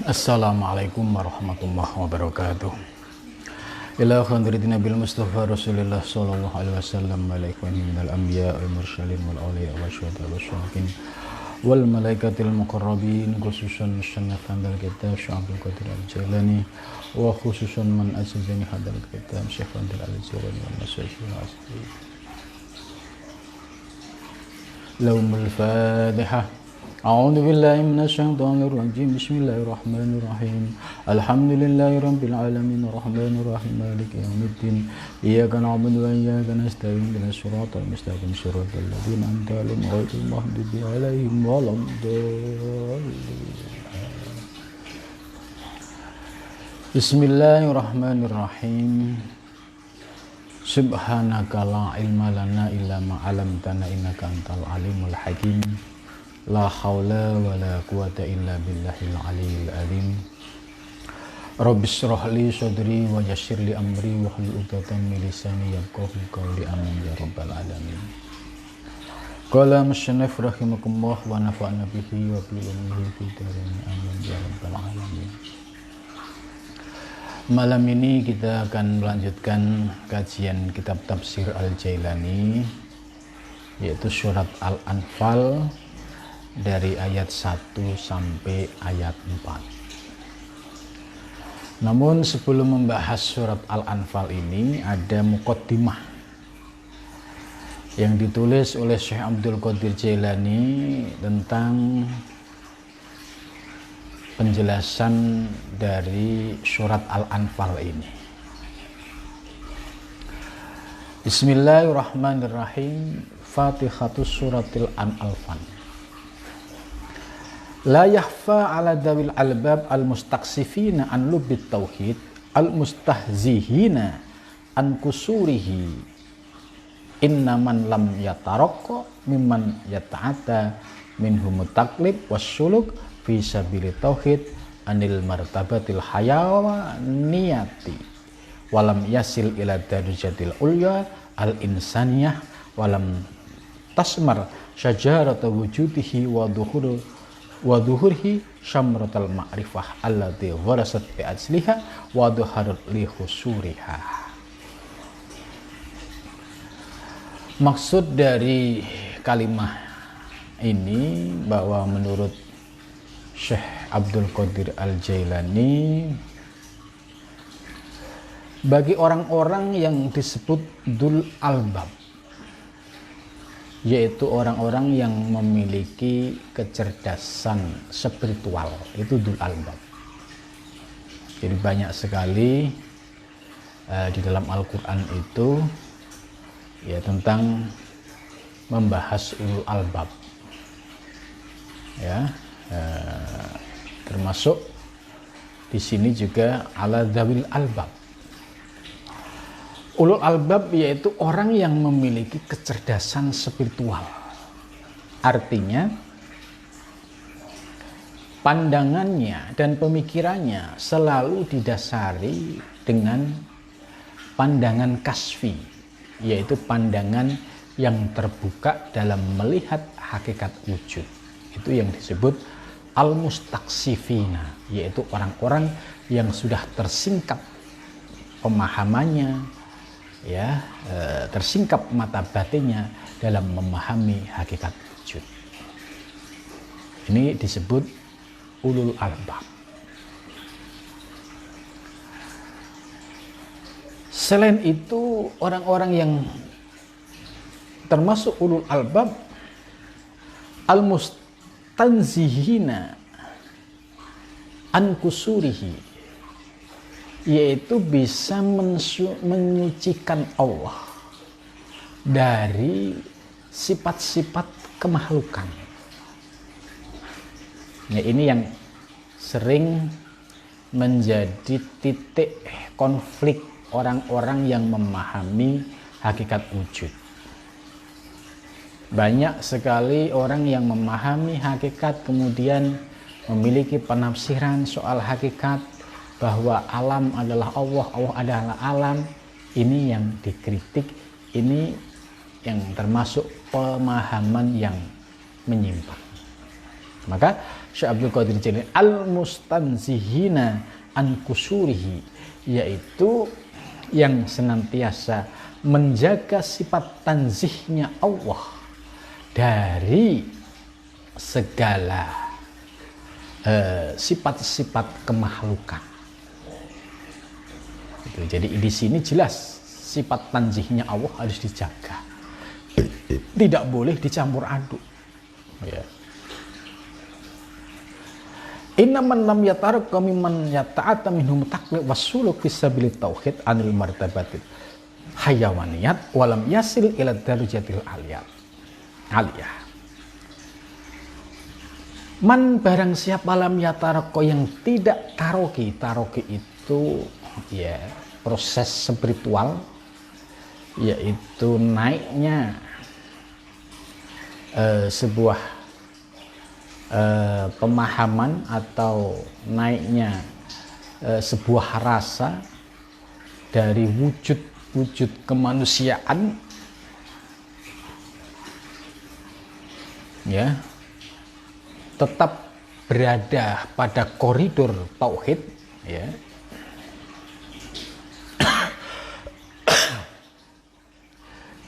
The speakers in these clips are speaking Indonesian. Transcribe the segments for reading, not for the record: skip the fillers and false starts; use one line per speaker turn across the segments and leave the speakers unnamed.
Assalamualaikum warahmatullahi wabarakatuh. Ila khandiratin Nabil Mustafa Rasulullah sallallahu alaihi wasallam wa alaihi minal anbiya wal mursalin wal awliya wa syuhada wal syuhakin wal malaikatil muqarrabin khususan musannafan dal kitab Syekh Abdul Qadir Al-Jailani wa khususan man azizani hadal kitab Syekh Abdul Al-Jailani wa masyayikh asli. Laumul Fatihah. A'udzu billahi minasyaitonir rajim. Bismillahirrahmanirrahim. Alhamdulillahi rabbil alamin arrahmanir rahim maliki yaumiddin. Iyyaka na'budu wa iyyaka nasta'in ihdinas siratal mustaqim siratal ladzina an'amta 'alaihim ghairil maghdubi 'alaihim waladdallin. Bismillahirrahmanirrahim. Subhanaka la ilma lana illa ma 'allamtana innaka antal alimul hakim. La haula wa la quwata illa billahil aliyil azim. Rabbis shrah li sadri wa yassir li amri wa hlul 'uqdatam min lisani yafqahu qawli amin ya rabbal alamin. Qala musannif rahimakumullah wa nafa'ana bihi wa bi ilmihi fi darin amin ya rabbal alamin. Malam ini kita akan melanjutkan kajian kitab tafsir Al-Jailani, yaitu surat Al-Anfal dari ayat 1 sampai ayat 4. Namun sebelum membahas surat Al-Anfal ini ada muqaddimah yang ditulis oleh Syekh Abdul Qadir Jailani tentang penjelasan dari surat Al-Anfal ini. Bismillahirrahmanirrahim. Fatihatus suratil Anfal. La yahfa ala dawil albab al-mustaqsifina an lubbit tauhid al-mustahzihina an kusurihi inna man lam yataraqqa mimman yata'ata minhum taklib wassuluk fi sabili tauhid anil martabatil hayawaniyati walam yasil ila darajatil ulya al-insaniyah walam tasmar syajarata wujudihi wa dhuhurhi syamratal ma'rifah allati gharasat bi ajliha wa dhuharat li khusuriha. Maksud dari kalimah ini bahwa menurut Syekh Abdul Qadir Al-Jailani, bagi orang-orang yang disebut Dzul Albab, yaitu orang-orang yang memiliki kecerdasan spiritual, itu Dzul Albab. Jadi banyak sekali di dalam Al-Quran itu ya tentang membahas ulul albab, ya, termasuk di sini juga ala dzawil albab. Ulul albab yaitu orang yang memiliki kecerdasan spiritual. Artinya pandangannya dan pemikirannya selalu didasari dengan pandangan kasfi, yaitu pandangan yang terbuka dalam melihat hakikat wujud. Itu yang disebut al-mustaqsifina, yaitu orang-orang yang sudah tersingkap pemahamannya, ya, tersingkap mata batinnya dalam memahami hakikat wujud. Ini disebut ulul albab. Selain itu, orang-orang yang termasuk ulul albab al-mustanzihina an kusurihi, yaitu bisa menyucikan Allah dari sifat-sifat kemakhlukan. Ya, ini yang sering menjadi titik konflik orang-orang yang memahami hakikat wujud. Banyak sekali orang yang memahami hakikat kemudian memiliki penafsiran soal hakikat bahwa alam adalah Allah, Allah adalah alam. Ini yang dikritik, ini yang termasuk pemahaman yang menyimpang. Maka Syekh Abdul Qadir Jailani al-mustanzihina an kusurihi, yaitu yang senantiasa menjaga sifat tanzihnya Allah dari segala sifat-sifat kemakhlukan. Jadi di sini jelas sifat tanzihnya Allah harus dijaga, tidak boleh dicampur aduk. Ya. Innaman lam yatarqa mimman yata'ata minhum taqlid wasuluk fisabilit tauhid anil martabatit hayawaniyat walam yasil ila darajatil aliyah. Man barang siapa lam yatarqa yang tidak taroki itu ya proses spiritual, yaitu naiknya sebuah pemahaman atau naiknya sebuah rasa dari wujud kemanusiaan, ya, tetap berada pada koridor tauhid, ya,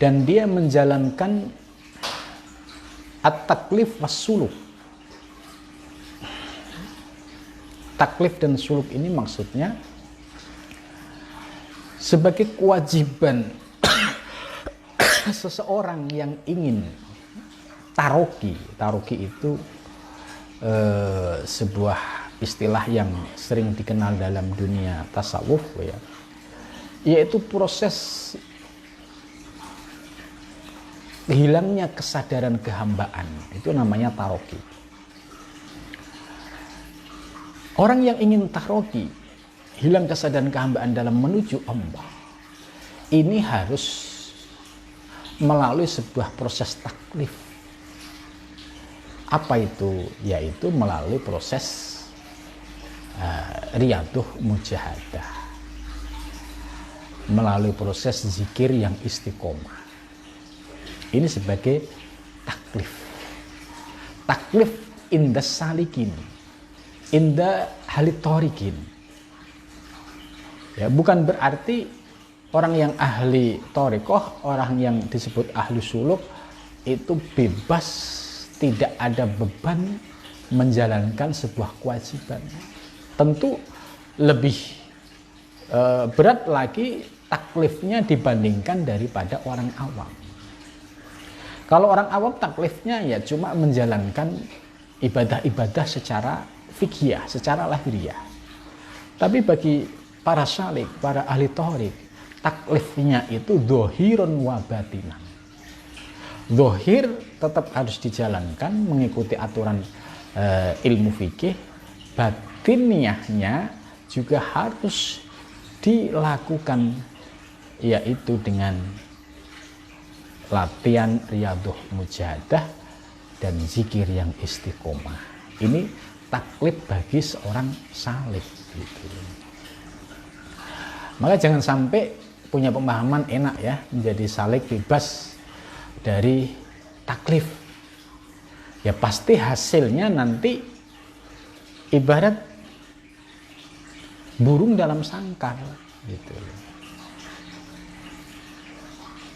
dan dia menjalankan at-taklif was-suluk. Taklif dan suluk ini maksudnya sebagai kewajiban seseorang yang ingin taroki. Taroki itu sebuah istilah yang sering dikenal dalam dunia tasawuf, ya, yaitu proses hilangnya kesadaran kehambaan. Itu namanya taroki. Orang yang ingin taroki, hilang kesadaran kehambaan dalam menuju Allah, ini harus melalui sebuah proses taklif. Apa itu? Yaitu melalui proses riyadhah mujahadah, melalui proses zikir yang istiqomah. Ini sebagai taklif. Taklif indas salikin, inda halitorikin. Ya, bukan berarti orang yang ahli torikoh, orang yang disebut ahli suluk itu bebas, tidak ada beban menjalankan sebuah kewajiban. Tentu lebih berat lagi taklifnya dibandingkan daripada orang awam. Kalau orang awam taklifnya ya cuma menjalankan ibadah-ibadah secara fikih, secara lahiriah. Tapi bagi para syalik, para ahli torik, taklifnya itu dohirun wa batinan. Dohir tetap harus dijalankan mengikuti aturan ilmu fikih, batiniahnya juga harus dilakukan, yaitu dengan latihan riyadhah mujahadah dan zikir yang istiqomah. Ini taklif bagi seorang salik, gitu. Maka jangan sampai punya pemahaman enak ya, menjadi salik bebas dari taklif. Ya pasti hasilnya nanti ibarat burung dalam sangkar, gitu.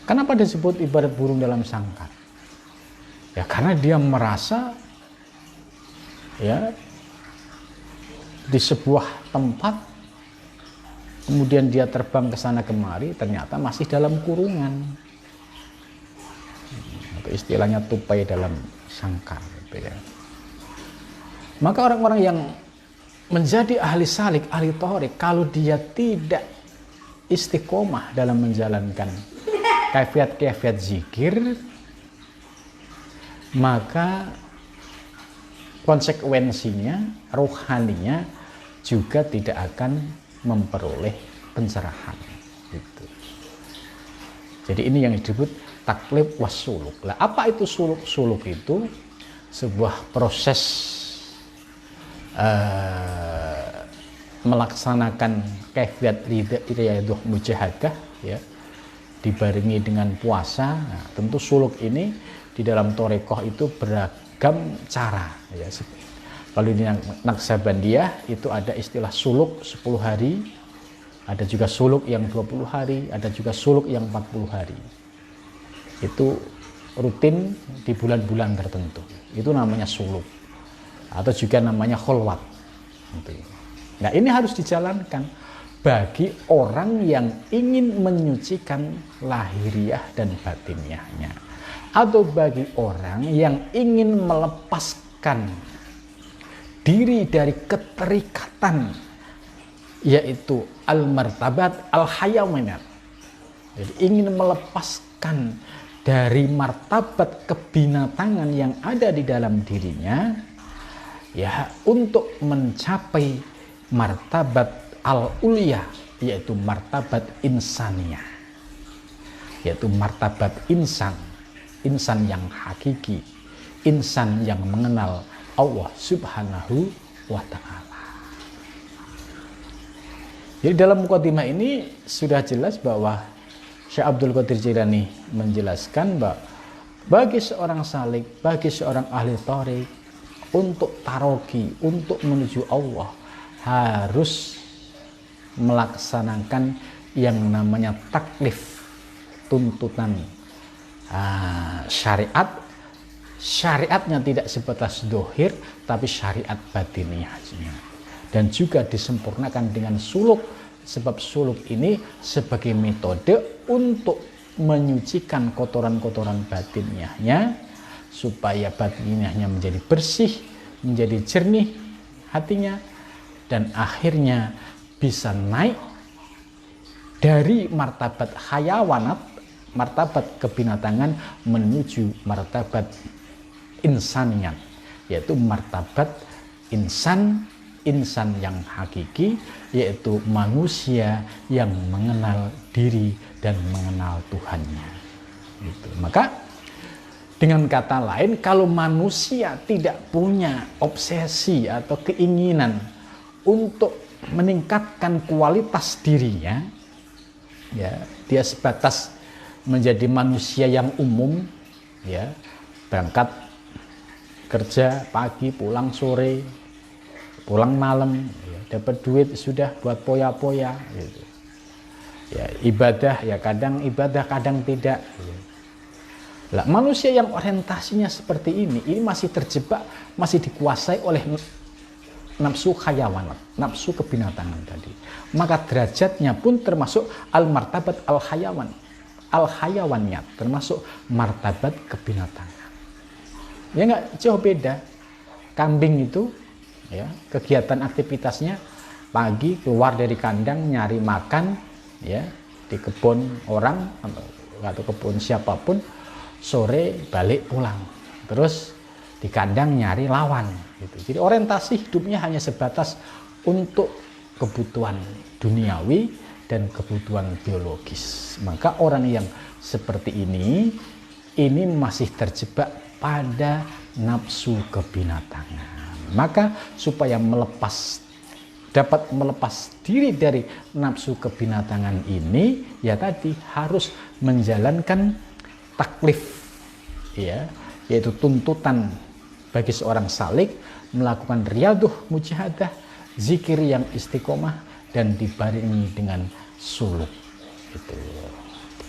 Kenapa disebut ibarat burung dalam sangkar? Ya karena dia merasa ya di sebuah tempat, kemudian dia terbang ke sana kemari, ternyata masih dalam kurungan. Atau istilahnya tupai dalam sangkar, gitu ya. Maka orang-orang yang menjadi ahli salik, ahli torik, kalau dia tidak istiqomah dalam menjalankan kaifiat-kaifiat zikir, maka konsekuensinya, rohaninya juga tidak akan memperoleh pencerahan. Gitu. Jadi ini yang disebut taklif wassuluk. Lah, apa itu suluk? Suluk itu sebuah proses melaksanakan kaifiat riyadhah mujahadah, ya, dibarengi dengan puasa. Nah, tentu suluk ini di dalam thariqah itu beragam beragam cara ya. Kalau di Naqsabandiyah itu ada istilah suluk 10 hari, ada juga suluk yang 20 hari, ada juga suluk yang 40 hari. Itu rutin di bulan-bulan tertentu. Itu namanya suluk. Atau juga namanya kholwat. Nah, ini harus dijalankan bagi orang yang ingin menyucikan lahiriah dan batiniahnya. Atau bagi orang yang ingin melepaskan diri dari keterikatan, yaitu al-martabat al-hayawanat. Jadi ingin melepaskan dari martabat kebinatangan yang ada di dalam dirinya, ya, untuk mencapai martabat al-ulya, yaitu martabat insaniyah, yaitu martabat insan yang hakiki, insan yang mengenal Allah Subhanahu wa ta'ala. Jadi dalam mukadimah ini sudah jelas bahwa Syekh Abdul Qadir Jailani menjelaskan bahwa bagi seorang salik, bagi seorang ahli thariq, untuk taroki, untuk menuju Allah, harus melaksanakan yang namanya taklif, tuntutan syariat. Syariatnya tidak sebatas dohir, tapi syariat batiniahnya. Dan juga disempurnakan dengan suluk, sebab suluk ini sebagai metode untuk menyucikan kotoran-kotoran batiniahnya, supaya batiniahnya menjadi bersih, menjadi jernih hatinya, dan akhirnya bisa naik dari martabat hayawanat, martabat kebinatangan, menuju martabat insaniat, yaitu martabat insan yang hakiki, yaitu manusia yang mengenal diri dan mengenal Tuhannya. Gitu. Maka dengan kata lain, kalau manusia tidak punya obsesi atau keinginan untuk meningkatkan kualitas dirinya, ya, dia sebatas menjadi manusia yang umum, ya, berangkat kerja pagi, pulang sore, pulang malam, ya, dapat duit sudah buat poya-poya, gitu. Ya, ibadah ya kadang ibadah, kadang tidak. Lah, manusia yang orientasinya seperti ini masih terjebak, masih dikuasai oleh nafsu hayawanat, nafsu kebinatangan tadi. Maka derajatnya pun termasuk al-martabat al-hayawaniyat, termasuk martabat kebinatangan. Ya nggak jauh beda. Kambing itu, ya, kegiatan aktivitasnya pagi keluar dari kandang nyari makan, ya, di kebun orang atau kebun siapapun, sore balik pulang, terus di kandang nyari lawan, gitu. Jadi orientasi hidupnya hanya sebatas untuk kebutuhan duniawi dan kebutuhan biologis. Maka orang yang seperti ini masih terjebak pada nafsu kebinatangan. Maka supaya dapat melepas diri dari nafsu kebinatangan ini, ya tadi harus menjalankan taklif, ya, yaitu tuntutan bagi seorang salik melakukan riyaduh mujahadah, zikir yang istiqomah, dan dibarengi dengan suluk. Itu.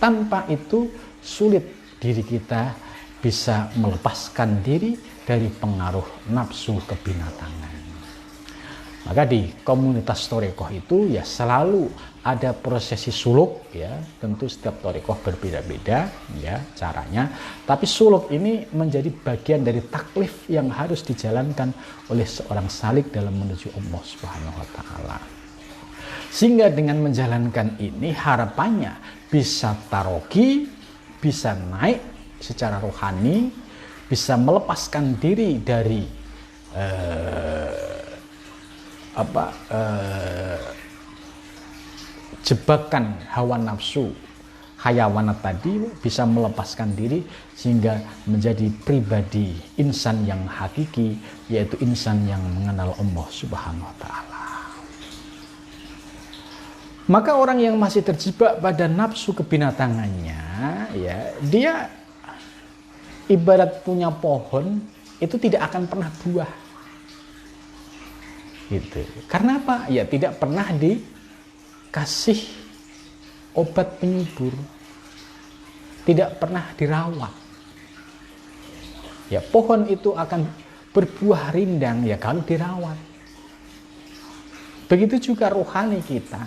Tanpa itu sulit diri kita bisa melepaskan diri dari pengaruh nafsu kebinatangan. Maka di komunitas thariqah itu ya selalu ada prosesi suluk, ya, tentu setiap thariqah berbeda-beda, ya, caranya, tapi suluk ini menjadi bagian dari taklif yang harus dijalankan oleh seorang salik dalam menuju Allah Subhanahu wa taala. Sehingga dengan menjalankan ini harapannya bisa taroki, bisa naik secara rohani, bisa melepaskan diri dari jebakan hawa nafsu hayawanat tadi, bisa melepaskan diri sehingga menjadi pribadi insan yang hakiki, yaitu insan yang mengenal Allah Subhanahu wa taala. Maka orang yang masih terjebak pada nafsu kebinatangannya, ya, dia ibarat punya pohon, itu tidak akan pernah buah. Gitu. Karena apa? Ya tidak pernah dikasih obat penyubur. Tidak pernah dirawat. Ya, pohon itu akan berbuah rindang ya kalau dirawat. Begitu juga rohani kita.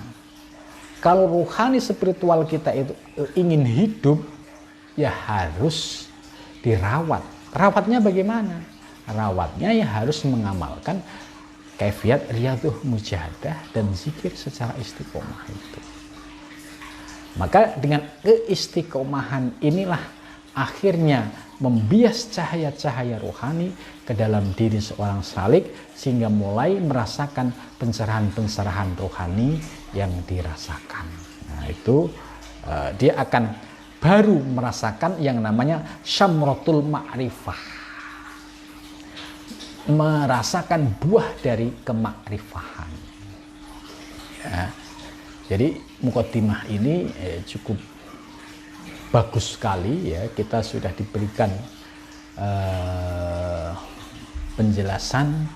Kalau rohani spiritual kita itu ingin hidup, ya harus dirawat. Rawatnya bagaimana? Rawatnya ya harus mengamalkan kaifiat riyadhah mujahadah dan zikir secara istiqomah itu. Maka dengan keistiqomahan inilah akhirnya membias cahaya-cahaya rohani ke dalam diri seorang salik sehingga mulai merasakan pencerahan-pencerahan rohani yang dirasakan. Nah itu dia akan baru merasakan yang namanya syamratul ma'rifah, merasakan buah dari kemakrifahan. Ya. Jadi muqaddimah ini cukup bagus sekali ya, kita sudah diberikan penjelasan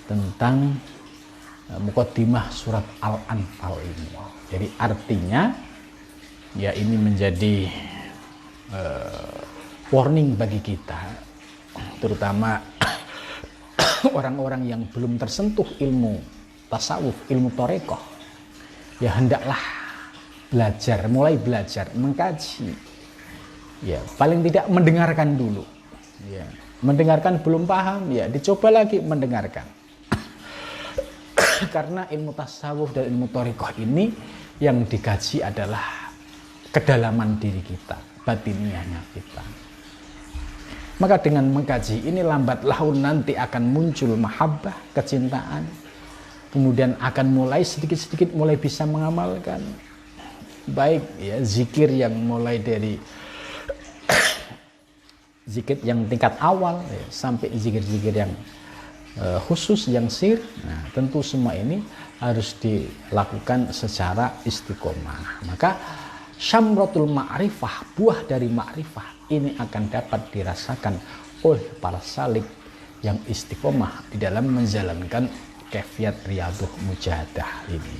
tentang muqaddimah surat Al-Anfal ini. Jadi artinya ya ini menjadi warning bagi kita, terutama orang-orang yang belum tersentuh ilmu tasawuf, ilmu thariqah. Ya hendaklah belajar, mulai belajar, mengkaji. Ya, paling tidak mendengarkan dulu. Ya, mendengarkan belum paham, ya dicoba lagi mendengarkan. Karena ilmu tasawuf dan ilmu thariqah ini yang dikaji adalah kedalaman diri kita, batiniahnya kita. Maka dengan mengkaji ini lambat laun nanti akan muncul mahabbah, kecintaan. Kemudian akan mulai sedikit-sedikit mulai bisa mengamalkan. Baik ya zikir yang mulai dari zikir yang tingkat awal ya, sampai zikir-zikir yang khusus yang sir. Nah, tentu semua ini harus dilakukan secara istiqomah. Maka syamratul ma'rifah, buah dari ma'rifah ini akan dapat dirasakan oleh para salik yang istiqomah di dalam menjalankan kaifiat riyadhah mujahadah ini.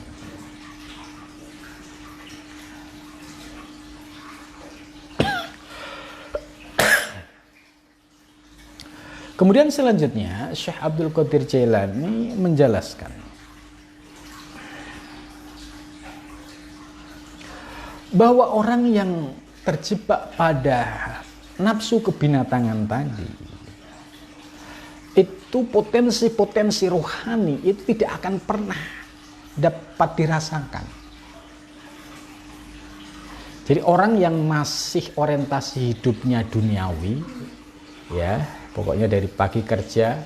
Kemudian selanjutnya Syekh Abdul Qadir Jailani menjelaskan bahwa orang yang terjebak pada nafsu kebinatangan tadi itu potensi-potensi rohani itu tidak akan pernah dapat dirasakan. Jadi orang yang masih orientasi hidupnya duniawi, ya pokoknya dari pagi kerja,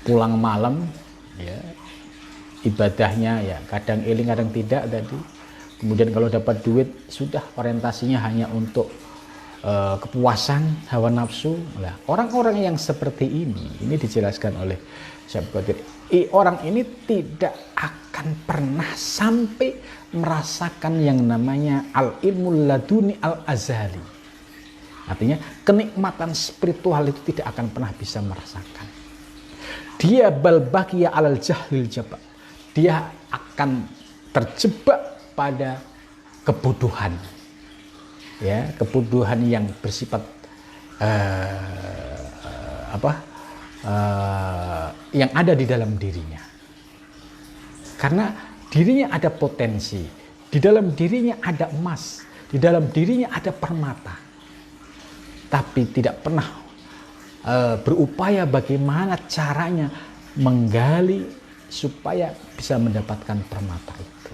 pulang malam, ya ibadahnya ya kadang eling kadang tidak tadi. Kemudian kalau dapat duit sudah orientasinya hanya untuk kepuasan hawa nafsu. Nah, orang-orang yang seperti ini dijelaskan oleh Syekh Qadir. Orang ini tidak akan pernah sampai merasakan yang namanya al-ilmul laduni al-azali. Artinya kenikmatan spiritual itu tidak akan pernah bisa merasakan. Dia bal baqiya alal jahlil jabal. Dia akan terjebak pada kebodohan. Ya, kebodohan yang bersifat yang ada di dalam dirinya. Karena dirinya ada potensi, di dalam dirinya ada emas, di dalam dirinya ada permata. Tapi tidak pernah berupaya bagaimana caranya menggali supaya bisa mendapatkan permata itu.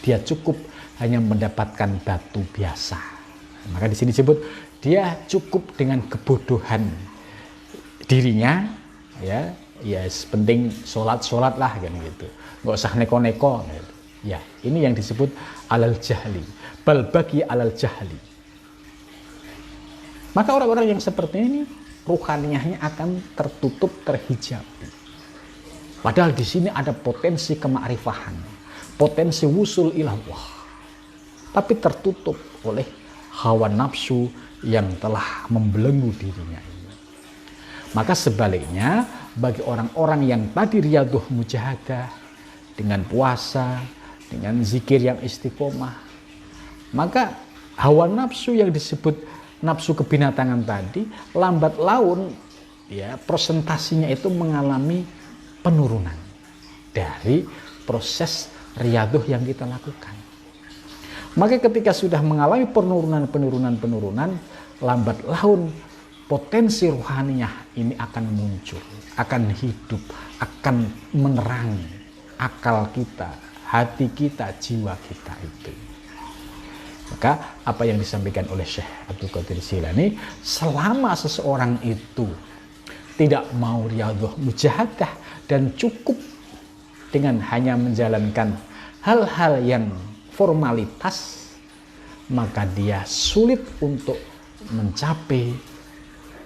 Dia cukup hanya mendapatkan batu biasa. Maka di sini disebut dia cukup dengan kebodohan dirinya, ya penting sholat lah kan gitu, nggak usah neko-neko gitu. Ya ini yang disebut alal jahli, bal bagi alal jahli. Maka orang-orang yang seperti ini ruhaniyahnya akan tertutup, terhijabi. Padahal di sini ada potensi kemakrifahan, potensi wusul ilallah, tapi tertutup oleh hawa nafsu yang telah membelenggu dirinya ini. Maka sebaliknya, bagi orang-orang yang tadi riyadhah mujahadah dengan puasa, dengan zikir yang istiqomah, maka hawa nafsu yang disebut nafsu kebinatangan tadi lambat laun ya presentasinya itu mengalami penurunan dari proses riyadhah yang kita lakukan. Maka ketika sudah mengalami penurunan, lambat laun potensi rohaniyah ini akan muncul, akan hidup, akan menerangi akal kita, hati kita, jiwa kita itu. Maka apa yang disampaikan oleh Syekh Abdul Qadir Jilani, selama seseorang itu tidak mau riyadhah mujahadah dan cukup dengan hanya menjalankan hal-hal yang formalitas, maka dia sulit untuk mencapai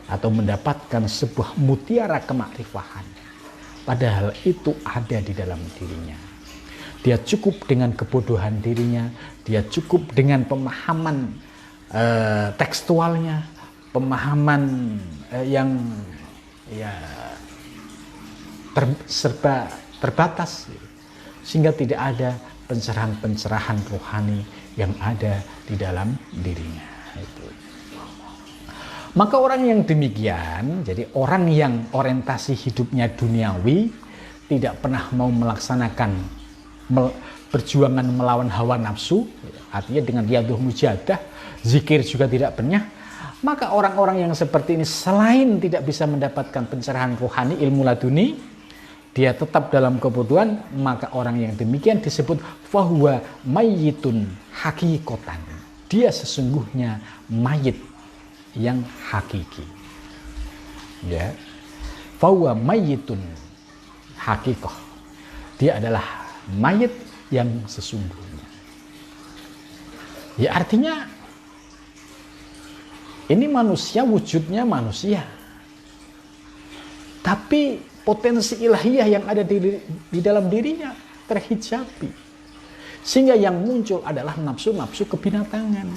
atau mendapatkan sebuah mutiara kemakrifahan. Padahal itu ada di dalam dirinya. Dia cukup dengan kebodohan dirinya, dia cukup dengan pemahaman tekstualnya, pemahaman yang ya serba terbatas, sehingga tidak ada pencerahan-pencerahan rohani yang ada di dalam dirinya. Itu. Maka orang yang demikian, jadi orang yang orientasi hidupnya duniawi, tidak pernah mau melaksanakan perjuangan melawan hawa nafsu, artinya dengan riyadhah mujahadah, zikir juga tidak pernah, maka orang-orang yang seperti ini selain tidak bisa mendapatkan pencerahan rohani, ilmu laduni, dia tetap dalam kebutuhan, maka orang yang demikian disebut fahuwa mayyitun hakikotan. Dia sesungguhnya mayit yang hakiki. Ya. Fahuwa mayyitun hakikoh. Dia adalah mayit yang sesungguhnya. Ya artinya ini manusia, wujudnya manusia. Tapi potensi ilahiyah yang ada di dalam dirinya terhijabi. Sehingga yang muncul adalah nafsu-nafsu kebinatangan.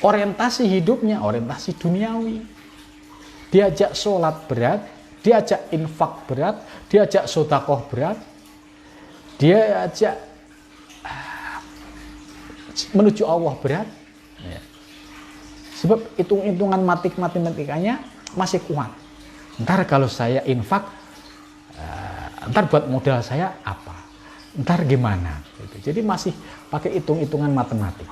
Orientasi hidupnya, orientasi duniawi. Diajak sholat berat, diajak infak berat, diajak sedekah berat, diajak menuju Allah berat. Ya. Sebab hitung-hitungan matematikanya masih kuat. Ntar kalau saya infak, ntar buat modal saya apa? Ntar gimana? Jadi masih pakai hitung-hitungan matematik.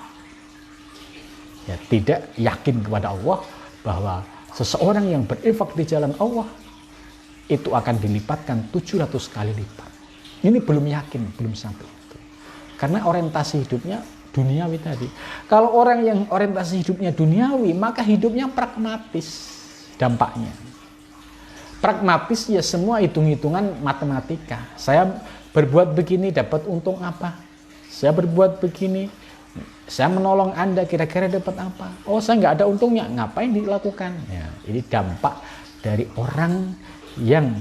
Ya, tidak yakin kepada Allah bahwa seseorang yang berinfak di jalan Allah itu akan dilipatkan 700 kali lipat. Ini belum yakin, belum sampai itu. Karena orientasi hidupnya duniawi tadi. Kalau orang yang orientasi hidupnya duniawi, maka hidupnya pragmatis dampaknya. Pragmatis ya semua hitung-hitungan matematika. Saya berbuat begini dapat untung apa? Saya berbuat begini, saya menolong Anda kira-kira dapat apa? Oh saya nggak ada untungnya, ngapain dilakukan? Ya, ini dampak dari orang yang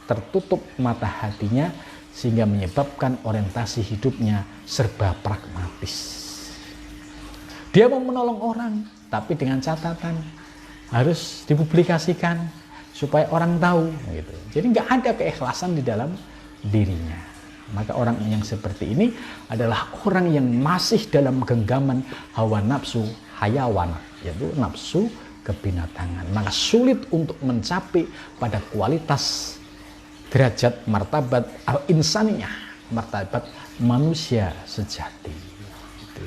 tertutup mata hatinya sehingga menyebabkan orientasi hidupnya serba pragmatis. Dia mau menolong orang, tapi dengan catatan harus dipublikasikan supaya orang tahu gitu. Jadi nggak ada keikhlasan di dalam dirinya. Maka orang yang seperti ini adalah orang yang masih dalam genggaman hawa nafsu hayawan, yaitu nafsu kebinatangan. Maka sulit untuk mencapai pada kualitas derajat martabat al-insaniyah, martabat manusia sejati. Gitu.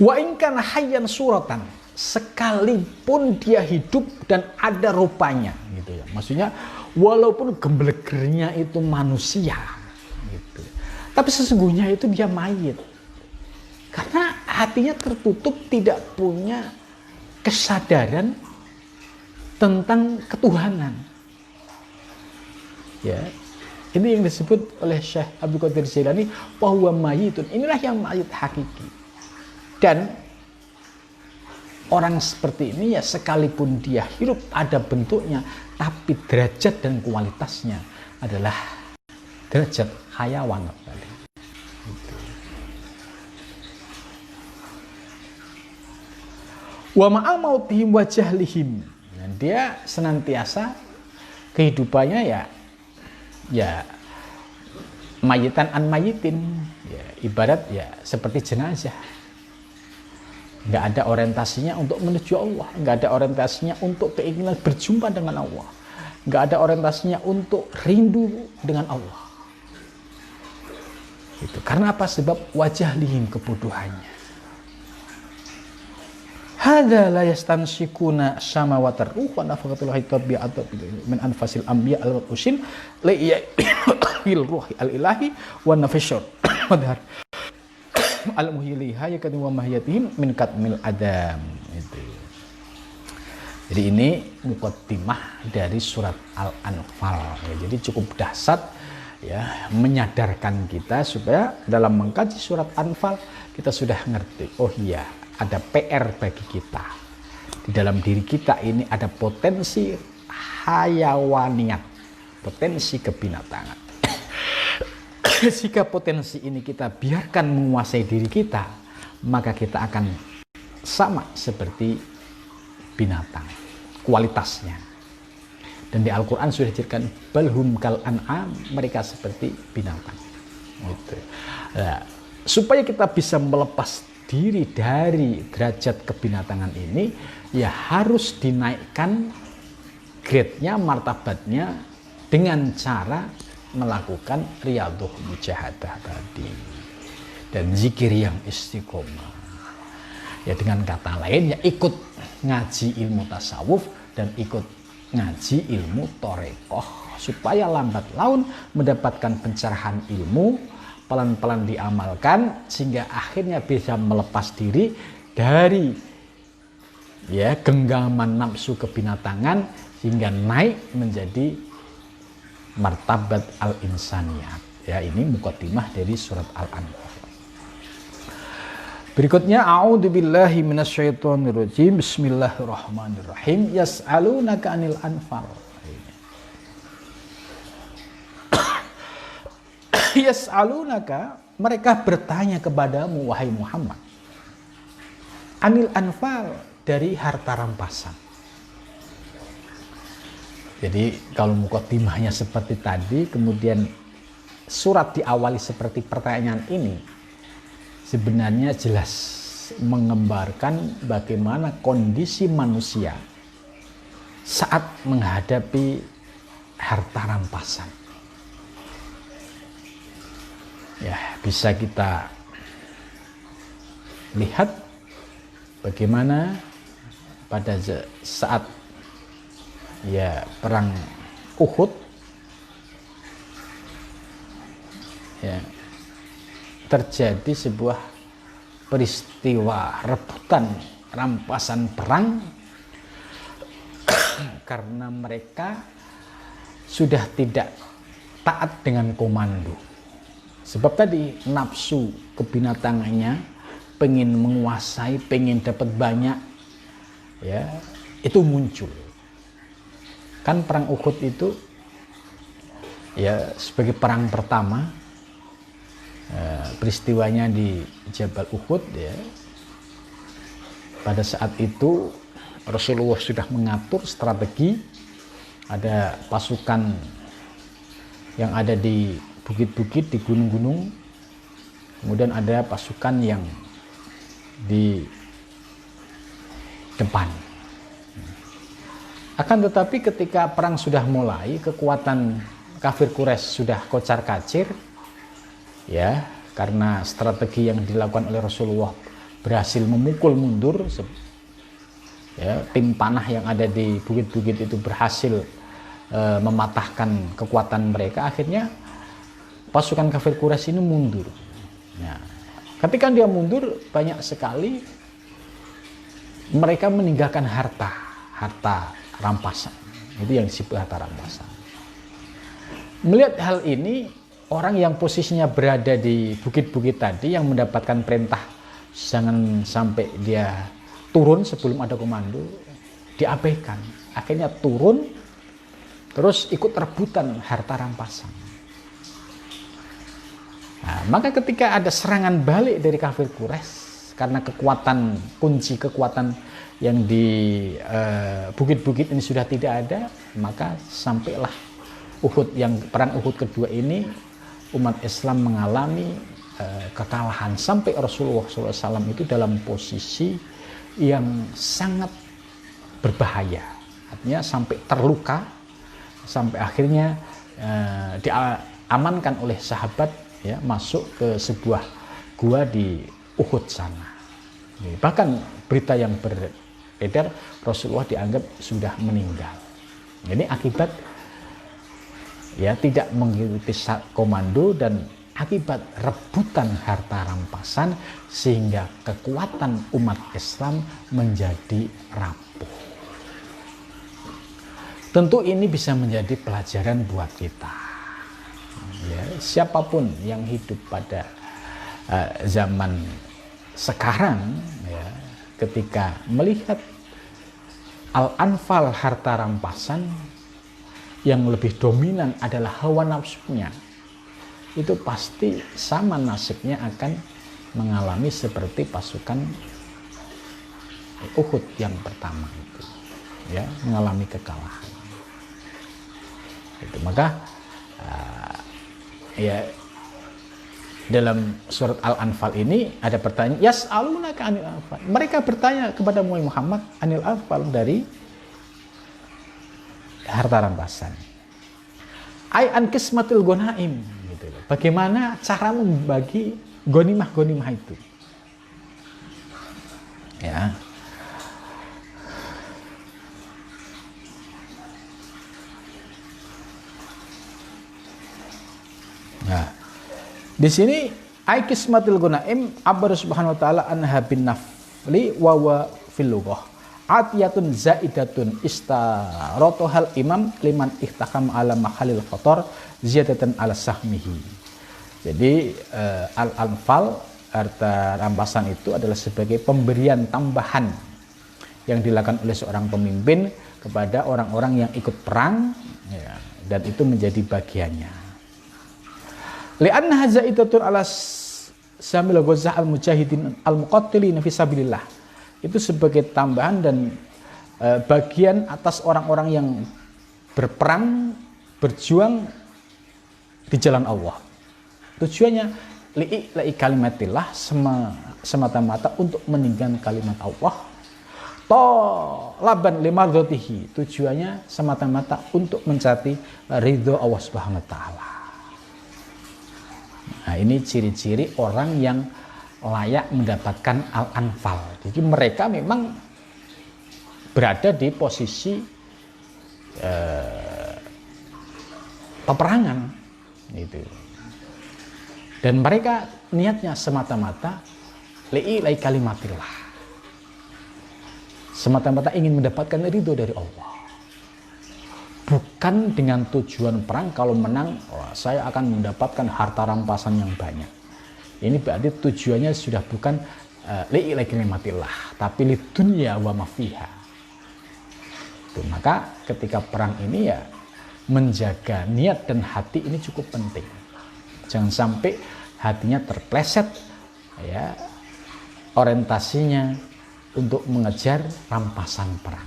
Wa in kana hayyan suratan, sekalipun dia hidup dan ada rupanya gitu ya. Maksudnya walaupun gemblegernya itu manusia gitu. Tapi sesungguhnya itu dia mayit. Karena hatinya tertutup, tidak punya kesadaran tentang ketuhanan. Ya. Ini yang disebut oleh Syekh Abdul Qadir Jilani bahwa mayitun. Inilah yang mayit hakiki. Dan orang seperti ini ya sekalipun dia hidup ada bentuknya, tapi derajat dan kualitasnya adalah derajat hayawan. Gitu. Wa ma'a mautihim wa jahlihim. Dan dia senantiasa kehidupannya ya mayitan an mayitin, ya, ibarat ya seperti jenazah. Nggak ada orientasinya untuk menuju Allah, nggak ada orientasinya untuk keinginan berjumpa dengan Allah, nggak ada orientasinya untuk rindu dengan Allah. Itu karena apa? Sebab wajah lihim, kebodohannya. Hadza la yastansikuna samawati ruh wa nafaqatul hitabi atau min anfasil anbiya al-usin li il ruhi al-ilahi wa nafashur wadhar al-muhyiliha yakatu wa mahiyatihim min katmil adam. Itu. Jadi ini muqaddimah dari surat Al-Anfal. Ya, jadi cukup dahsyat ya, menyadarkan kita supaya dalam mengkaji surat Anfal kita sudah ngerti. Oh iya, ada PR bagi kita. Di dalam diri kita ini ada potensi hayawaniat, potensi kebinatangan. Jika potensi ini kita biarkan menguasai diri kita, maka kita akan sama seperti binatang kualitasnya. Dan di Al-Quran sudah diceritakan balhum kal an'am, mereka seperti binatang. Gitu. Nah, supaya kita bisa melepas diri dari derajat kebinatangan ini, ya harus dinaikkan grade-nya, martabatnya dengan cara melakukan riyadhah mujahadah tadi dan zikir yang istiqomah. Ya dengan kata lain ya ikut ngaji ilmu tasawuf dan ikut ngaji ilmu torekoh supaya lambat laun mendapatkan pencerahan ilmu, pelan-pelan diamalkan sehingga akhirnya bisa melepas diri dari ya genggaman nafsu kebinatangan hingga naik menjadi martabat al-insaniyat. Ya, ini muqaddimah dari surat Al-Anfal. Berikutnya a'udzubillahi minasyaitonirrajim. Bismillahirrahmanirrahim. Yas'alunaka 'anil anfal. Yas'alunaka, mereka bertanya kepadamu wahai Muhammad. 'Anil anfal, dari harta rampasan. Jadi kalau muqaddimahnya seperti tadi, kemudian surat diawali seperti pertanyaan ini, sebenarnya jelas menggambarkan bagaimana kondisi manusia saat menghadapi harta rampasan. Ya, bisa kita lihat bagaimana pada saat ya perang Uhud ya terjadi sebuah peristiwa rebutan rampasan perang karena mereka sudah tidak taat dengan komando. Sebab tadi nafsu kebinatangannya pengen menguasai, pengen dapat banyak ya, itu muncul. Kan perang Uhud itu ya sebagai perang pertama, peristiwanya di Jabal Uhud ya. Pada saat itu Rasulullah sudah mengatur strategi, ada pasukan yang ada di bukit-bukit, di gunung-gunung, kemudian ada pasukan yang di depan. Akan tetapi ketika perang sudah mulai, kekuatan kafir Quraisy sudah kocar-kacir, ya, karena strategi yang dilakukan oleh Rasulullah berhasil memukul mundur, ya, tim panah yang ada di bukit-bukit itu berhasil mematahkan kekuatan mereka. Akhirnya pasukan kafir Quraisy ini mundur. Nah, ketika dia mundur, banyak sekali mereka meninggalkan harta rampasan. Itu yang disebut harta rampasan. Melihat hal ini, orang yang posisinya berada di bukit-bukit tadi yang mendapatkan perintah jangan sampai dia turun sebelum ada komando, diabaikan. Akhirnya turun, terus ikut rebutan harta rampasan. Nah, maka ketika ada serangan balik dari kafir Quraisy, karena kekuatan, kunci kekuatan yang di bukit-bukit ini sudah tidak ada, maka sampailah Uhud, yang perang Uhud kedua ini umat Islam mengalami kekalahan sampai Rasulullah SAW itu dalam posisi yang sangat berbahaya, artinya sampai terluka, sampai akhirnya diamankan oleh sahabat, ya, masuk ke sebuah gua di Uhud sana. Bahkan berita yang beredar Rasulullah dianggap sudah meninggal. Ini akibat, ya, tidak mengikuti komando dan akibat rebutan harta rampasan, sehingga kekuatan umat Islam menjadi rapuh. Tentu ini bisa menjadi pelajaran buat kita, ya, siapapun yang hidup pada zaman sekarang, ya, ketika melihat Al-Anfal, harta rampasan, yang lebih dominan adalah hawa nafsunya, itu pasti sama nasibnya akan mengalami seperti pasukan Uhud yang pertama itu, ya, mengalami kekalahan. Itu maka ya, dalam surat Al-Anfal ini ada pertanyaan, yas'alunaka anil anfal. Mereka bertanya kepada Muhammad anil anfal, dari harta rampasan. Ai an qismatil ghanaim, gitu. Bagaimana cara membagi gonimah itu? Ya. Nah, di sini ai qismatil ghanaim Abbar subhanahu wa taala anha bin nafli wa wa fil lughah atiyatun zaidatun istaratohal imam liman ihtakam ala mahalil khotor ziyadatan ala sahmihi. Jadi Al-Anfal, harta rampasan itu adalah sebagai pemberian tambahan yang dilakukan oleh seorang pemimpin kepada orang-orang yang ikut perang, ya, dan itu menjadi bagiannya. Li'anna zaidatun ala samil ghazah al-mujahidin al-muqattilin fi sabilillah. Itu sebagai tambahan dan bagian atas orang-orang yang berperang, berjuang di jalan Allah. Tujuannya li'i kalimatillah, semata-mata untuk meninggikan kalimat Allah. Talaban limardatihi, tujuannya semata-mata untuk mencari ridho Allah Subhanahu wa taala. Nah, ini ciri-ciri orang yang layak mendapatkan Al-Anfal. Jadi mereka memang berada di posisi peperangan itu. Dan mereka niatnya semata-mata li'i kalimatillah. Semata-mata ingin mendapatkan ridho dari Allah. Bukan dengan tujuan perang, kalau menang saya akan mendapatkan harta rampasan yang banyak. Ini berarti tujuannya sudah bukan li'i kalimatillah, tapi lidunya wa ma fiha. Maka ketika perang ini, ya, menjaga niat dan hati ini cukup penting. Jangan sampai hatinya terpleset, ya, orientasinya untuk mengejar rampasan perang,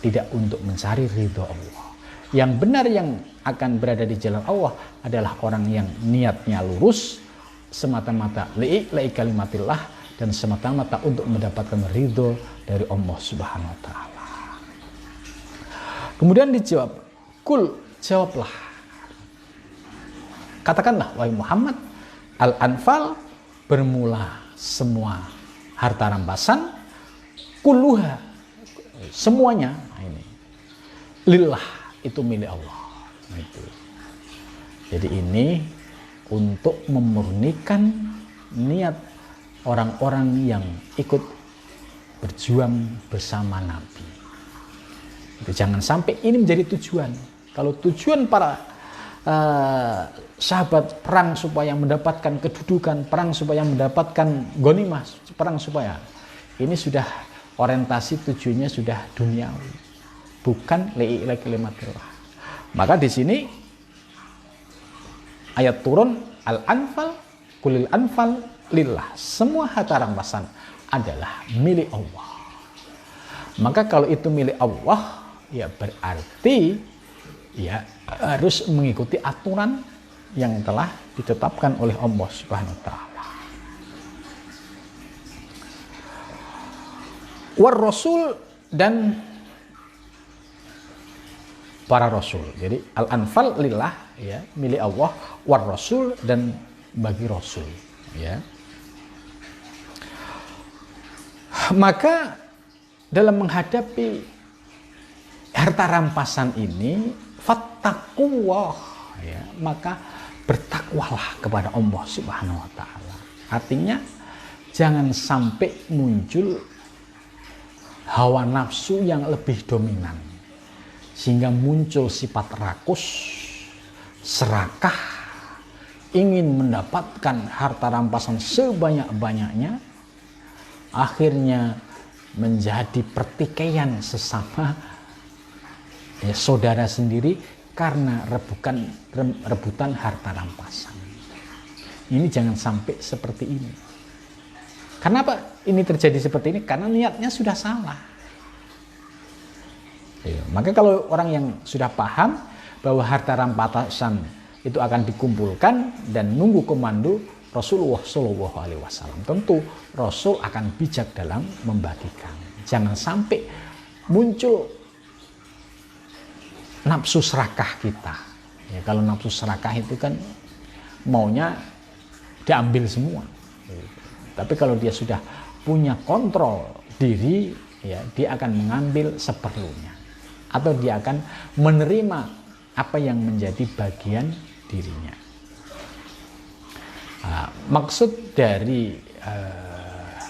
tidak untuk mencari ridho Allah. Yang benar yang akan berada di jalan Allah adalah orang yang niatnya lurus, semata-mata li'i kalimatillah, dan semata-mata untuk mendapatkan ridho dari Allah Subhanahu wa taala. Kemudian dijawab, kul, jawablah, katakanlah wahai Muhammad, Al-Anfal, bermula semua harta rampasan, kulluha, semuanya, ini lillah, itu milik Allah. Itu. Jadi ini untuk memurnikan niat orang-orang yang ikut berjuang bersama Nabi. Itu jangan sampai ini menjadi tujuan. Kalau tujuan para sahabat perang supaya mendapatkan kedudukan, perang supaya mendapatkan ghanimah, perang supaya, ini sudah orientasi tujuannya sudah duniawi, bukan li'i kalimatillah. Maka di sini ayat turun Al-Anfal, kulil anfal lillah. Semua harta rampasan adalah milik Allah. Maka kalau itu milik Allah, ya berarti ya harus mengikuti aturan yang telah ditetapkan oleh Allah Subhanahu wa taala. War rasul dan para rasul. Jadi al-anfal lillah, ya, milik Allah, war rasul dan bagi rasul, ya. Maka dalam menghadapi harta rampasan ini, fattaqullah, ya, maka bertakwalah kepada Allah Subhanahu wa taala. Artinya jangan sampai muncul hawa nafsu yang lebih dominan sehingga muncul sifat rakus, serakah, ingin mendapatkan harta rampasan sebanyak-banyaknya, akhirnya menjadi pertikaian sesama, ya, saudara sendiri karena rebutan harta rampasan. Ini jangan sampai seperti ini. Kenapa ini terjadi seperti ini? Karena niatnya sudah salah. Ya, maka kalau orang yang sudah paham bahwa harta rampasan itu akan dikumpulkan dan nunggu komando Rasulullah Shallallahu Alaihi Wasallam, tentu Rasul akan bijak dalam membagikan. Jangan sampai muncul nafsu serakah kita. Ya, kalau nafsu serakah itu kan maunya diambil semua. Tapi kalau dia sudah punya kontrol diri, ya, dia akan mengambil seperlunya, atau dia akan menerima apa yang menjadi bagian dirinya. Maksud dari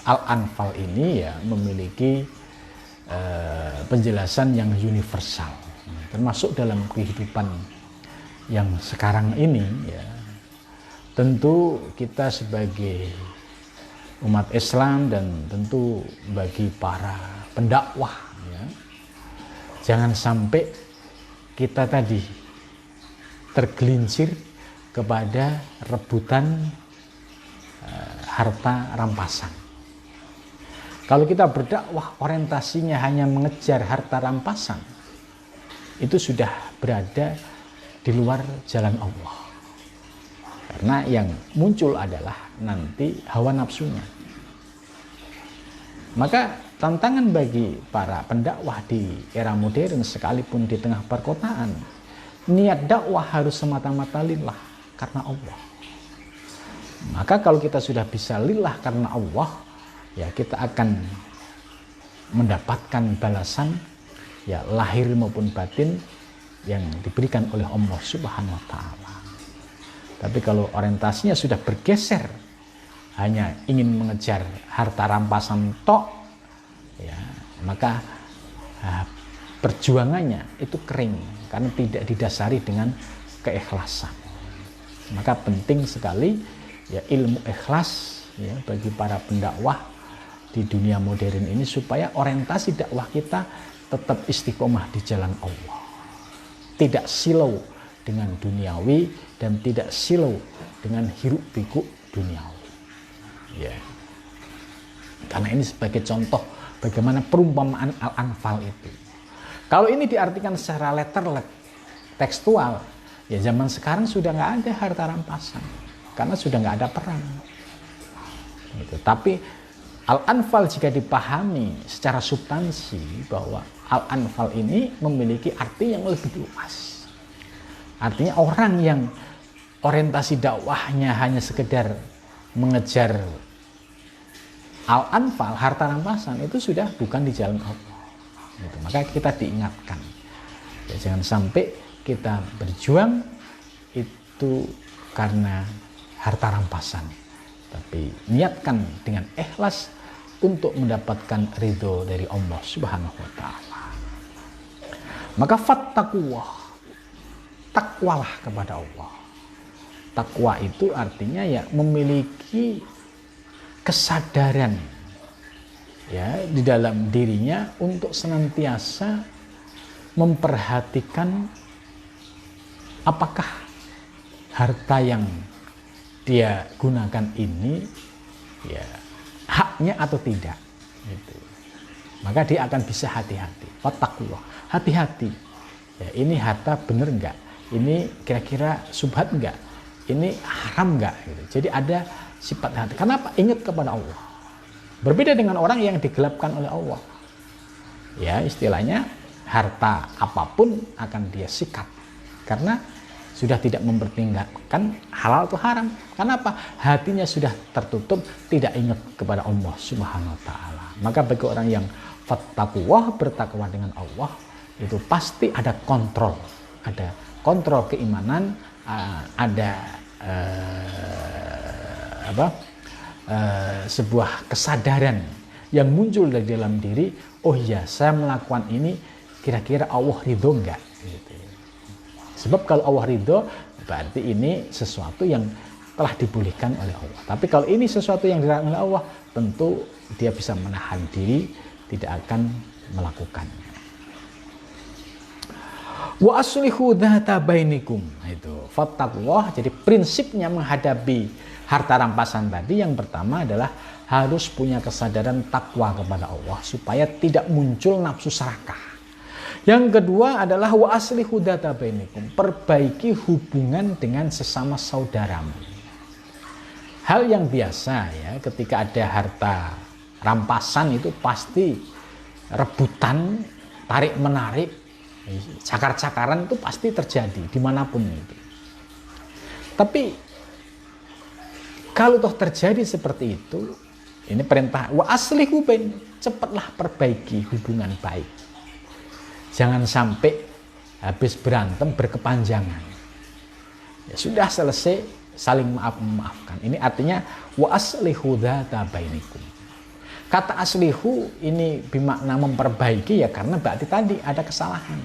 Al-Anfal ini, ya, memiliki penjelasan yang universal, termasuk dalam kehidupan yang sekarang ini, ya. Tentu kita sebagai umat Islam dan tentu bagi para pendakwah, ya, jangan sampai kita tadi tergelincir kepada rebutan harta rampasan. Kalau kita berdakwah orientasinya hanya mengejar harta rampasan, itu sudah berada di luar jalan Allah. Karena yang muncul adalah nanti hawa nafsunya. Maka tantangan bagi para pendakwah di era modern, sekalipun di tengah perkotaan, niat dakwah harus semata-mata lillah karena Allah. Maka kalau kita sudah bisa lillah karena Allah, ya, kita akan mendapatkan balasan, ya, lahir maupun batin yang diberikan oleh Allah Subhanahu wa taala. Tapi kalau orientasinya sudah bergeser hanya ingin mengejar harta rampasan tok, ya, maka perjuangannya itu kering karena tidak didasari dengan keikhlasan. Maka penting sekali, ya, ilmu ikhlas, ya, bagi para pendakwah di dunia modern ini, supaya orientasi dakwah kita tetap istiqomah di jalan Allah, tidak silau dengan duniawi dan tidak silau dengan hiruk pikuk duniawi, ya. Karena ini sebagai contoh bagaimana perumpamaan Al-Anfal itu. Kalau ini diartikan secara letterlet, tekstual, ya, zaman sekarang sudah nggak ada harta rampasan karena sudah nggak ada perang. Gitu. Tapi Al-Anfal jika dipahami secara substansi, bahwa Al-Anfal ini memiliki arti yang lebih luas. Artinya orang yang orientasi dakwahnya hanya sekedar mengejar Al-Anfal, harta rampasan, itu sudah bukan di jalan Allah. Gitu. Maka kita diingatkan, ya, jangan sampai kita berjuang itu karena harta rampasan, tapi niatkan dengan ikhlas untuk mendapatkan ridho dari Allah Subhanahu wa taala. Maka fattaqullah, takwalah kepada Allah. Takwa itu artinya, ya, memiliki kesadaran, ya, di dalam dirinya untuk senantiasa memperhatikan apakah harta yang dia gunakan ini ya haknya atau tidak. Gitu. Maka dia akan bisa hati-hati. Wattaqullah, hati-hati. Ya, ini harta bener enggak? Ini kira-kira subhat enggak? Ini haram enggak? Gitu. Jadi ada sifat hati. Kenapa? Ingat kepada Allah. Berbeda dengan orang yang digelapkan oleh Allah. Ya, istilahnya harta apapun akan dia sikat. Karena sudah tidak mempertimbangkan halal atau haram. Kenapa? Hatinya sudah tertutup, tidak ingat kepada Allah Subhanahu wa taala. Maka bagi orang yang fattaqullah, bertakwa dengan Allah, itu pasti ada kontrol keimanan, ada sebuah kesadaran yang muncul dari dalam diri. Oh iya, saya melakukan ini kira-kira Allah ridho enggak? Gitu. Sebab kalau Allah ridho, berarti ini sesuatu yang telah dibolehkan oleh Allah. Tapi kalau ini sesuatu yang dilarang oleh Allah, tentu dia bisa menahan diri, tidak akan melakukannya. Wa aslihu dzata bainikum. Itu fattaqullah. Jadi prinsipnya menghadapi harta rampasan tadi, yang pertama adalah harus punya kesadaran takwa kepada Allah supaya tidak muncul nafsu serakah. Yang kedua adalah wa aslihu dzata bainikum, perbaiki hubungan dengan sesama saudaramu. Hal yang biasa ya, ketika ada harta rampasan itu pasti rebutan, tarik menarik, cakar-cakaran itu pasti terjadi dimanapun itu. Tapi kalau toh terjadi seperti itu, ini perintah wa aslihu bain, cepatlah perbaiki hubungan baik. Jangan sampai habis berantem berkepanjangan. Ya sudah selesai, saling maaf-memaafkan. Ini artinya wa aslihu dzata bainikum. Kata aslihu ini bermakna memperbaiki ya, karena berarti tadi ada kesalahan.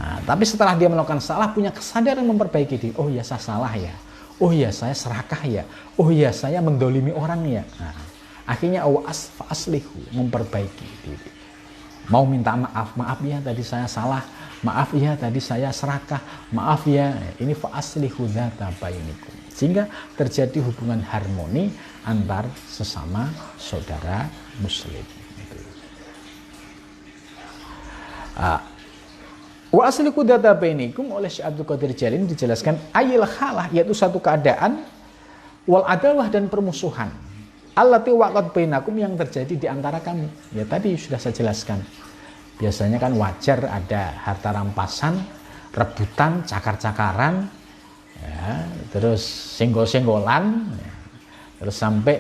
Nah, tapi setelah dia melakukan salah, punya kesadaran memperbaiki diri. Oh ya, saya salah ya. Oh ya, saya serakah ya. Oh ya, saya mendolimi orang ya. Nah, akhirnya aslihu, memperbaiki diri. Mau minta maaf, maaf ya tadi saya salah, maaf ya tadi saya serakah, maaf ya, ini fa aslihu dzata bainikum. Sehingga terjadi hubungan harmoni antar sesama saudara muslim. Wa aslihu dzata bainikum oleh Syekh Abdul Qadir Jailani dijelaskan ayil halah, yaitu satu keadaan, wal adawah, dan permusuhan. Allati waqat bainakum, yang terjadi di antara kamu. Ya tadi sudah saya jelaskan. Biasanya kan wajar ada harta rampasan, rebutan, cakar-cakaran, ya, terus senggol-senggolan, ya, terus sampai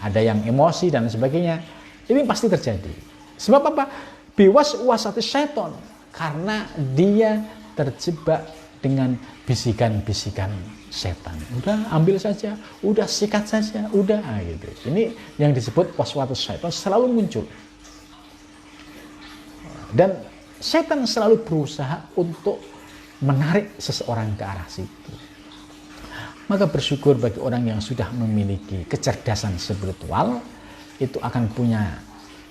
ada yang emosi dan sebagainya. Ini pasti terjadi. Sebab apa? Biwas-wasati syaiton. Karena dia terjebak dengan bisikan-bisikan setan. Udah ambil saja, udah sikat saja, udah gitu. Ini yang disebut waswatus syaitan selalu muncul. Dan setan selalu berusaha untuk menarik seseorang ke arah situ. Maka bersyukur bagi orang yang sudah memiliki kecerdasan spiritual, itu akan punya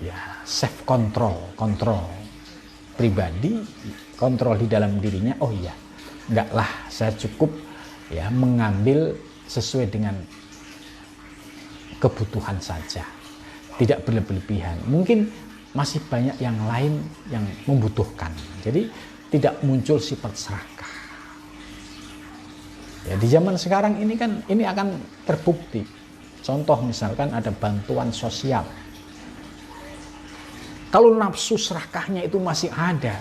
ya self control pribadi, kontrol di dalam dirinya. Oh iya, enggaklah, saya cukup ya mengambil sesuai dengan kebutuhan saja, tidak berlebihan. Mungkin masih banyak yang lain yang membutuhkan, jadi tidak muncul sifat serakah. Ya, di zaman sekarang ini kan ini akan terbukti. Contoh misalkan ada bantuan sosial, kalau nafsu serakahnya itu masih ada,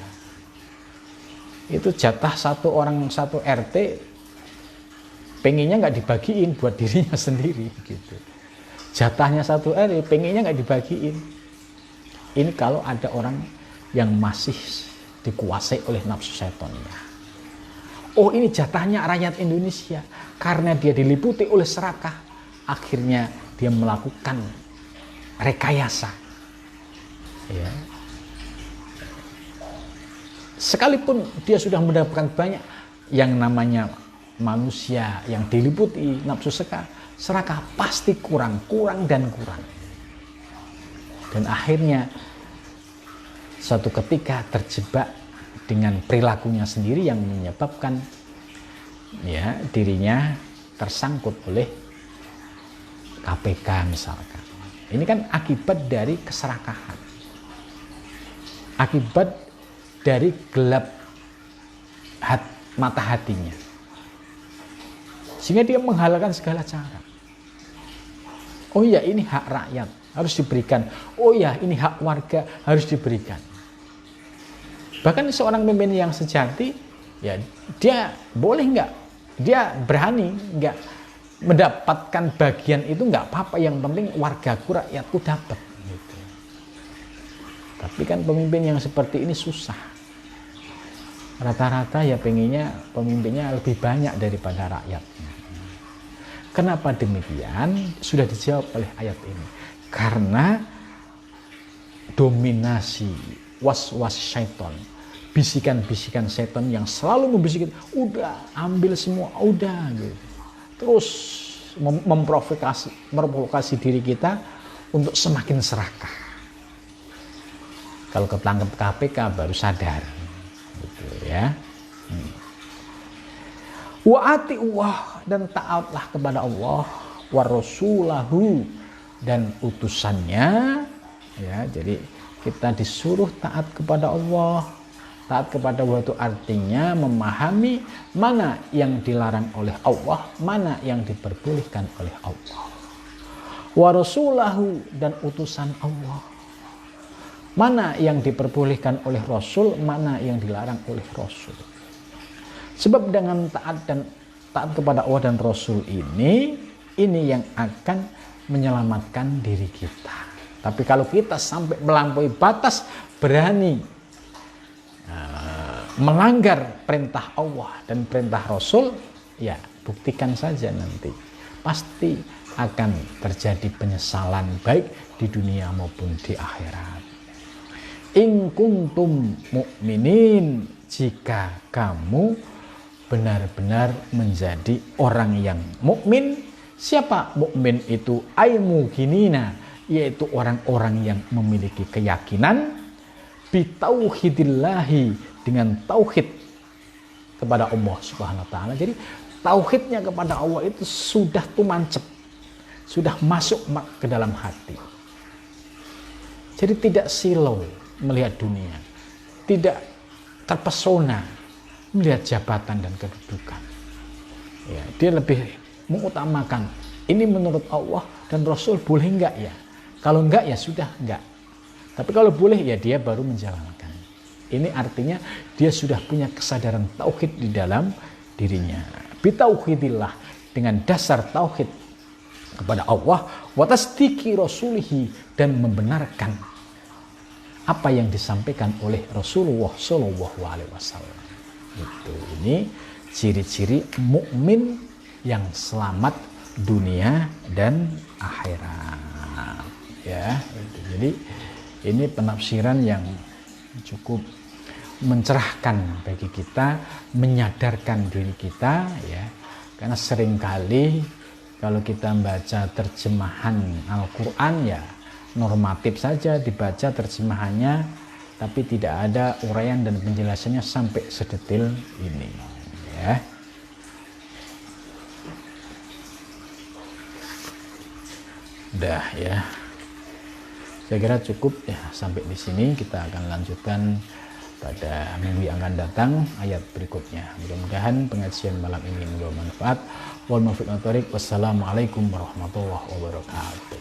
itu jatah satu orang satu RT pengennya nggak dibagiin buat dirinya sendiri gitu. Jatahnya satu RT pengennya nggak dibagiin. Ini kalau ada orang yang masih dikuasai oleh nafsu setonnya. Oh, ini jatahnya rakyat Indonesia, karena dia diliputi oleh serakah, akhirnya dia melakukan rekayasa. Ya. Sekalipun dia sudah mendapatkan banyak, yang namanya manusia yang diliputi nafsu serakah pasti kurang dan kurang. Dan akhirnya suatu ketika terjebak dengan perilakunya sendiri yang menyebabkan ya dirinya tersangkut oleh KPK misalkan. Ini kan akibat dari keserakahan. Akibat dari gelap mata hatinya. Sehingga dia menghalalkan segala cara. Oh ya, ini hak rakyat, harus diberikan. Oh ya, ini hak warga, harus diberikan. Bahkan seorang pemimpin yang sejati, ya dia boleh nggak, dia berani nggak mendapatkan bagian itu nggak apa-apa, yang penting wargaku, rakyatku dapat. Gitu. Tapi kan pemimpin yang seperti ini susah. Rata-rata ya pengennya pemimpinnya lebih banyak daripada rakyatnya. Kenapa demikian? Sudah dijawab oleh ayat ini. Karena dominasi was-was syaitan, bisikan-bisikan setan yang selalu membisikin, udah ambil semua, udah gitu. Terus memprovokasi diri kita untuk semakin serakah. Kalau ketangkep KPK baru sadar, gitu ya. Wa ati'uwah, dan taatlah kepada Allah, wa rasulahu, dan utusannya. Ya, jadi kita disuruh taat kepada Allah. Taat kepada Allah itu artinya memahami mana yang dilarang oleh Allah, mana yang diperbolehkan oleh Allah. Wa rasulahu, dan utusan Allah. Mana yang diperbolehkan oleh Rasul, mana yang dilarang oleh Rasul. Sebab dengan taat kepada Allah dan Rasul ini yang akan menyelamatkan diri kita. Tapi kalau kita sampai melampaui batas, berani melanggar perintah Allah dan perintah Rasul, ya buktikan saja nanti. Pasti akan terjadi penyesalan baik di dunia maupun di akhirat. In kuntum mu'minin, jika kamu benar-benar menjadi orang yang mukmin. Siapa mukmin itu? Ai muqinina, yaitu orang-orang yang memiliki keyakinan bitauhidillahi, dengan tauhid kepada Allah Subhanahu wa taala. Jadi tauhidnya kepada Allah itu sudah tumancep, sudah masuk ke dalam hati. Jadi tidak silau melihat dunia, tidak terpesona melihat jabatan dan kedudukan. Ya, dia lebih mengutamakan ini menurut Allah dan Rasul boleh enggak ya? Kalau enggak ya sudah enggak. Tapi kalau boleh ya dia baru menjalankan. Ini artinya dia sudah punya kesadaran tauhid di dalam dirinya. Bitauhidillah, dengan dasar tauhid kepada Allah, wa tasdiqi rasulihi, dan membenarkan apa yang disampaikan oleh Rasulullah Shallallahu Alaihi Wasallam. Itu ini ciri-ciri mukmin yang selamat dunia dan akhirat. Ya, itu. Jadi ini penafsiran yang cukup mencerahkan bagi kita, menyadarkan diri kita, ya. Karena seringkali kalau kita membaca terjemahan Al-Quran, ya normatif saja dibaca terjemahannya, tapi tidak ada uraian dan penjelasannya sampai sedetil ini, ya. Udah ya. Saya kira cukup ya, sampai di sini. Kita akan lanjutkan pada minggu yang akan datang ayat berikutnya. Mudah-mudahan pengajian malam ini membawa manfaat. Wassalamualaikum warahmatullahi wabarakatuh.